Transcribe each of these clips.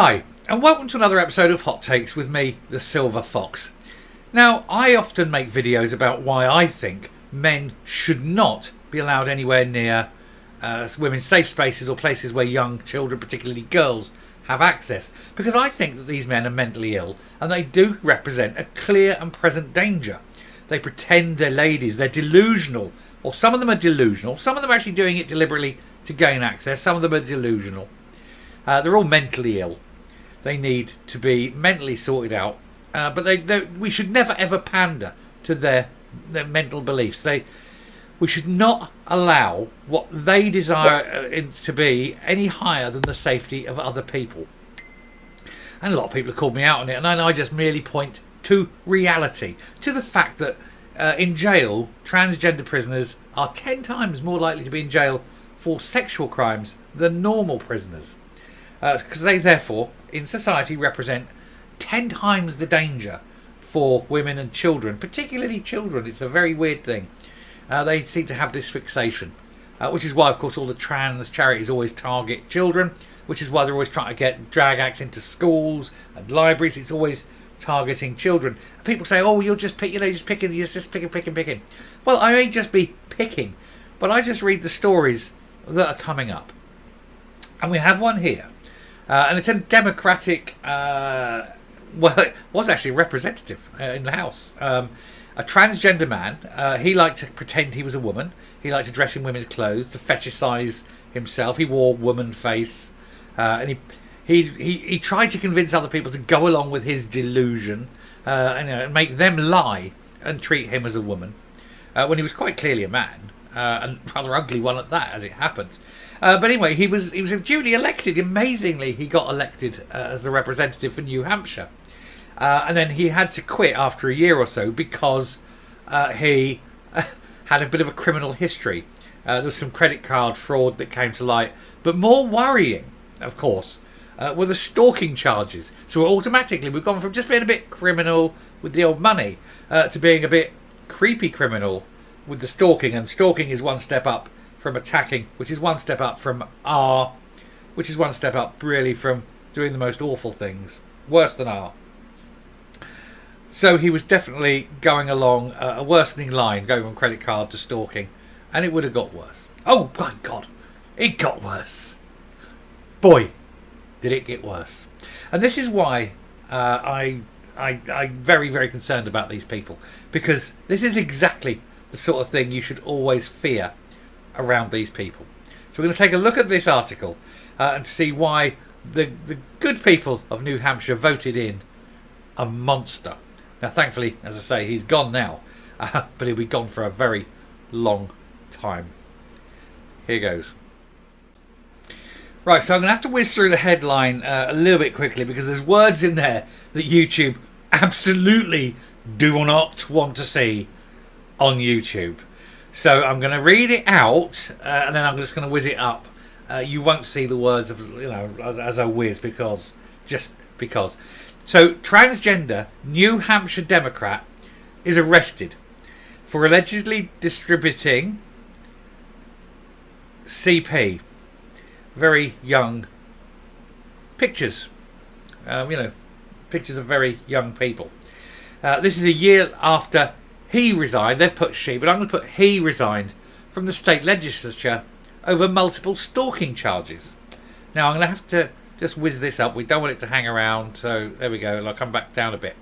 Hi, and welcome to another episode of Hot Takes with me, the Silver Fox. Now, I often make videos about why I think men should not be allowed anywhere near women's safe spaces or places where young children, particularly girls, have access. Because I think that these men are mentally ill and they do represent a clear and present danger. They pretend they're ladies, they're delusional, or some of them are delusional. Some of them are actually doing it deliberately to gain access. Some of them are delusional. They're all mentally ill. They need to be mentally sorted out. But we should never ever pander to their mental beliefs. We should not allow what they desire it to be any higher than the safety of other people. And a lot of people have called me out on it, and I just merely point to reality, to the fact that in jail, transgender prisoners are 10 times more likely to be in jail for sexual crimes than normal prisoners. Because they therefore, in society, represent 10 times the danger for women and children, particularly children. It's a very weird thing. They seem to have this fixation, which is why, of course, all the trans charities always target children, which is why they're always trying to get drag acts into schools and libraries. It's always targeting children. And people say, "Oh, you're just picking, you're just picking." Well, I may just be picking, but I just read the stories that are coming up, and we have one here. And it's a Democratic, well, it was actually a representative in the House. A transgender man, he liked to pretend he was a woman. He liked to dress in women's clothes, to fetishise himself. He wore woman face. And he tried to convince other people to go along with his delusion and make them lie and treat him as a woman, when he was quite clearly a man. And rather ugly one at that, as it happens. But anyway, he was duly elected. Amazingly, he got elected as the representative for New Hampshire. And then he had to quit after a year or so because he had a bit of a criminal history. There was some credit card fraud that came to light. But more worrying, of course, were the stalking charges. So automatically we've gone from just being a bit criminal with the old money to being a bit creepy criminal with the stalking. And stalking is one step up from attacking, which is one step up from R, which is one step up really from doing the most awful things, worse than R. So he was definitely going along a worsening line, going from credit card to stalking, and it would have got worse. Oh my God, it got worse. Boy, did it get worse. And this is why I'm very, very concerned about these people, because this is exactly the sort of thing you should always fear around these people. So we're going to take a look at this article and see why the good people of New Hampshire voted in a monster. Now, thankfully, as I say, he's gone now, but he'll be gone for a very long time. Here goes. Right, so I'm going to have to whiz through the headline a little bit quickly because there's words in there that YouTube absolutely do not want to see on YouTube. So I'm going to read it out and then I'm just going to whiz it up. You won't see the words as I whiz because. So transgender New Hampshire Democrat is arrested for allegedly distributing CP, very young pictures. Pictures of very young people. This is a year after he resigned. They've put she, but I'm going to put he resigned from the state legislature over multiple stalking charges. Now I'm going to have to just whiz this up. We don't want it to hang around, so there we go. I'll come back down a bit.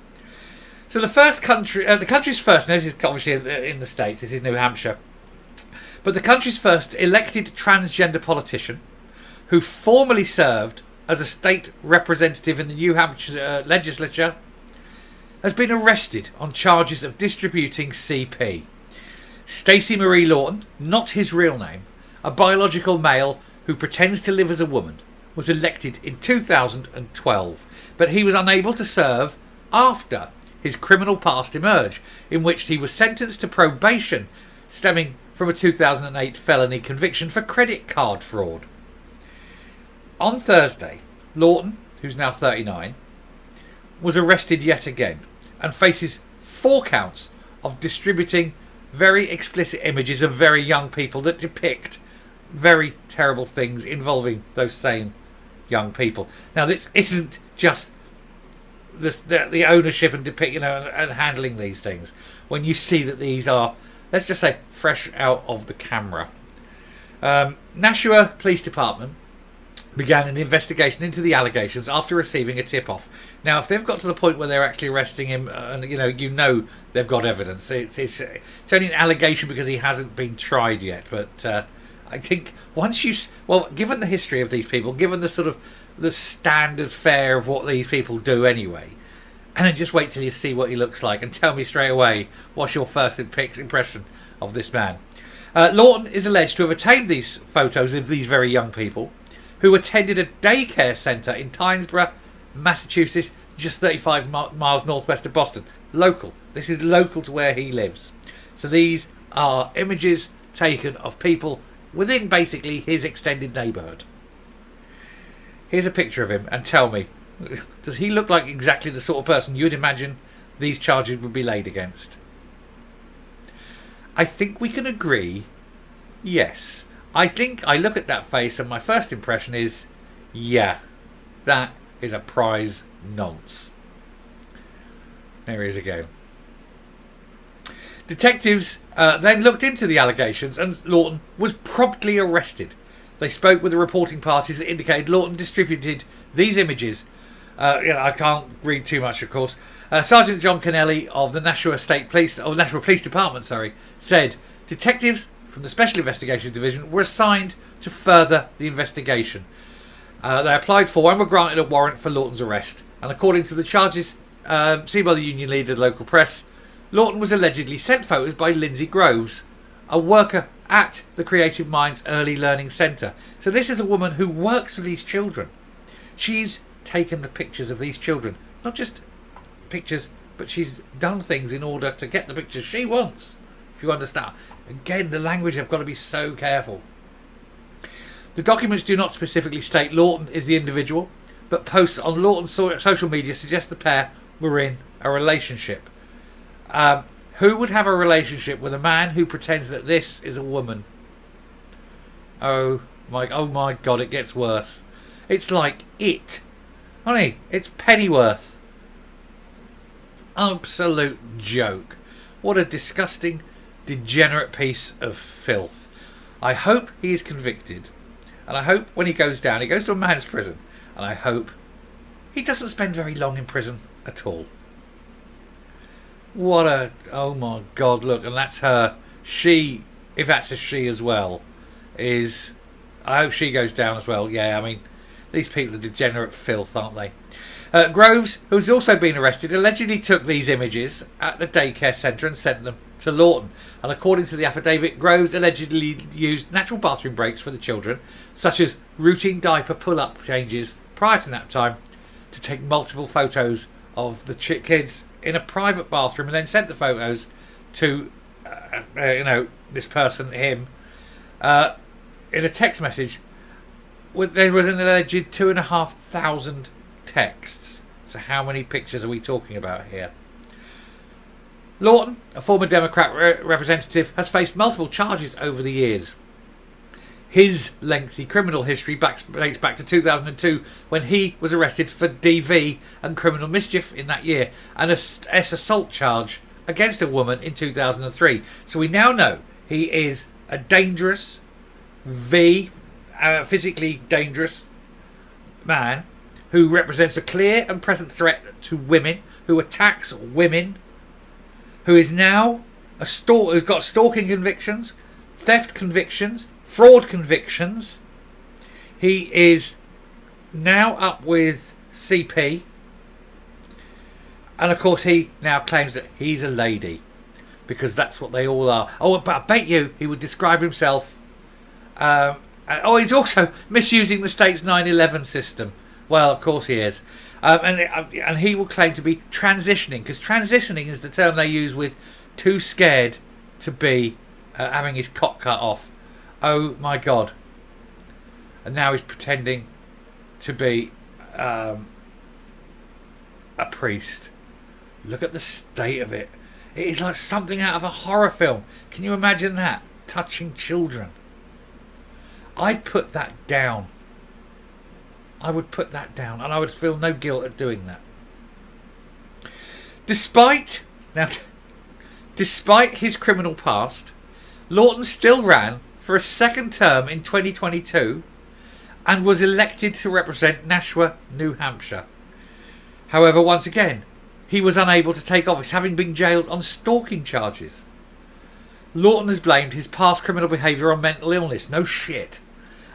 So the country's first, now this is obviously in the States, this is New Hampshire, but the country's first elected transgender politician who formerly served as a state representative in the New Hampshire legislature has been arrested on charges of distributing CP. Stacie-Marie Lawton, not his real name, a biological male who pretends to live as a woman, was elected in 2012, but he was unable to serve after his criminal past emerged, in which he was sentenced to probation stemming from a 2008 felony conviction for credit card fraud. On Thursday, Lawton, who's now 39, was arrested yet again and faces 4 counts of distributing very explicit images of very young people that depict very terrible things involving those same young people. Now, this isn't just the ownership and and handling these things. When you see that these are, let's just say, fresh out of the camera. Nashua Police Department began an investigation into the allegations after receiving a tip-off. Now, if they've got to the point where they're actually arresting him, and they've got evidence. It's only an allegation because he hasn't been tried yet. But I think given the history of these people, given the sort of the standard fare of what these people do anyway, and then just wait till you see what he looks like and tell me straight away what's your first impression of this man. Lawton is alleged to have obtained these photos of these very young people who attended a daycare centre in Tynesborough, Massachusetts, just 35 miles northwest of Boston. Local. This is local to where he lives. So these are images taken of people within basically his extended neighbourhood. Here's a picture of him, and tell me, does he look like exactly the sort of person you'd imagine these charges would be laid against? I think we can agree, yes. I think I look at that face and my first impression is, yeah, that is a prize nonce. There he is again. Detectives then looked into the allegations and Lawton was promptly arrested. They spoke with the reporting parties that indicated Lawton distributed these images. I can't read too much, of course. Sergeant John Kennelly of the Nashua Police Department, said detectives from the Special Investigations Division were assigned to further the investigation. They applied for and were granted a warrant for Lawton's arrest. And according to the charges seen by the union leader of the local press, Lawton was allegedly sent photos by Lindsay Groves, a worker at the Creative Minds Early Learning Centre. So this is a woman who works with these children. She's taken the pictures of these children. Not just pictures, but she's done things in order to get the pictures she wants. If you understand. Again, the language, I've got to be so careful. The documents do not specifically state Lawton is the individual, but posts on Lawton's social media suggest the pair were in a relationship. Who would have a relationship with a man who pretends that this is a woman? Oh my God, it gets worse. It's like It. Honey, it's Pennyworth. Absolute joke. What a disgusting, degenerate piece of filth. I hope he is convicted. And I hope when he goes down, he goes to a man's prison. And I hope he doesn't spend very long in prison at all. Oh my God, look, and that's her. She, if that's a she as well, I hope she goes down as well. Yeah, I mean, these people are degenerate filth, aren't they? Groves, who's also been arrested, allegedly took these images at the daycare centre and sent them to Lawton. And according to the affidavit, Groves allegedly used natural bathroom breaks for the children, such as routine diaper pull-up changes prior to nap time, to take multiple photos of the kids in a private bathroom and then sent the photos to, this person, him, in a text message. There was an alleged 2,500 texts. So how many pictures are we talking about here? Lawton, a former Democrat representative, has faced multiple charges over the years. His lengthy criminal history dates back to 2002 when he was arrested for DV and criminal mischief in that year and a assault charge against a woman in 2003. So we now know he is a dangerous, physically dangerous man who represents a clear and present threat to women, who attacks women, who is now who's got stalking convictions, theft convictions, fraud convictions. He is now up with CP. And of course he now claims that he's a lady, because that's what they all are. Oh, but I bet you he would describe himself. He's also misusing the state's 9/11 system. Well, of course he is. And he will claim to be transitioning, because transitioning is the term they use with too scared to be having his cock cut off. Oh my God. And now he's pretending to be a priest. Look at the state of it. It is like something out of a horror film. Can you imagine that? Touching children. I'd put that down. I would put that down, and I would feel no guilt at doing that. Despite his criminal past, Lawton still ran for a second term in 2022 and was elected to represent Nashua, New Hampshire. However, once again, he was unable to take office, having been jailed on stalking charges. Lawton has blamed his past criminal behaviour on mental illness, no shit,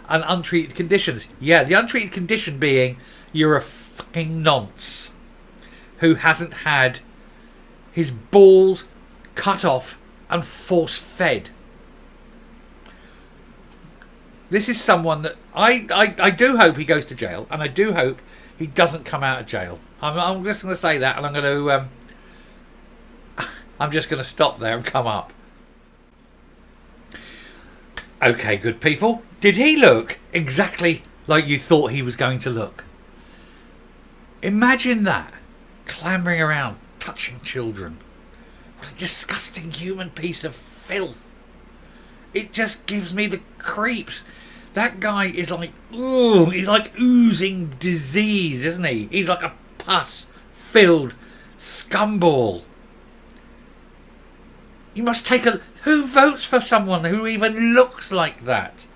and untreated conditions. Yeah, the untreated condition being you're a fucking nonce who hasn't had his balls cut off and force fed. This is someone that I do hope he goes to jail, and I do hope he doesn't come out of jail. I'm just going to say that, and I'm just going to stop there and come up. Okay, good people. Did he look exactly like you thought he was going to look? Imagine that. Clambering around, touching children. What a disgusting human piece of filth. It just gives me the creeps. That guy is like, ooh, he's like oozing disease, isn't he? He's like a pus-filled scumball. You must take a... Who votes for someone who even looks like that?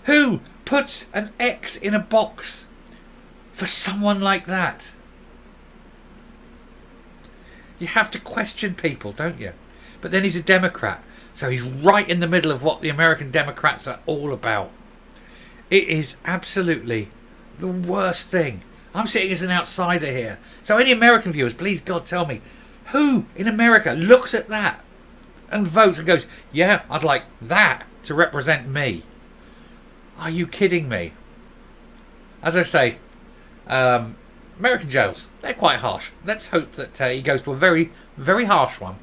Who puts an X in a box for someone like that? You have to question people, don't you? But then he's a Democrat, so he's right in the middle of what the American Democrats are all about. It is absolutely the worst thing. I'm sitting as an outsider here. So any American viewers, please God, tell me, who in America looks at that and votes and goes, yeah, I'd like that to represent me? Are you kidding me? As I say, American jails, they're quite harsh. Let's hope that he goes to a very, very harsh one.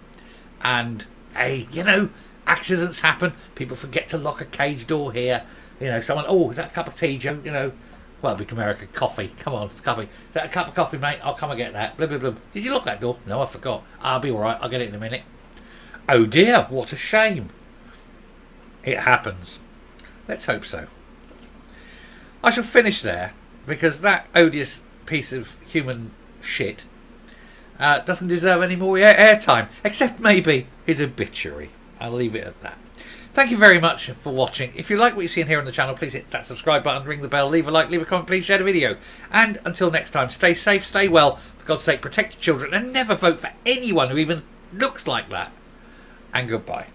And, hey, you know, accidents happen. People forget to lock a cage door here. You know, someone, oh, is that a cup of tea, Joe? You know, well, it'd be American coffee. Come on, it's coffee. Is that a cup of coffee, mate? I'll come and get that. Blah, blah, blah. Did you lock that door? No, I forgot. I'll be all right. I'll get it in a minute. Oh, dear. What a shame. It happens. Let's hope so. I shall finish there, because that odious piece of human shit doesn't deserve any more airtime, except maybe his obituary. I'll leave it at that. Thank you very much for watching. If you like what you're seeing here on the channel, please hit that subscribe button, ring the bell, leave a like, leave a comment, please share the video. And until next time, stay safe, stay well, for God's sake, protect your children, and never vote for anyone who even looks like that. And goodbye.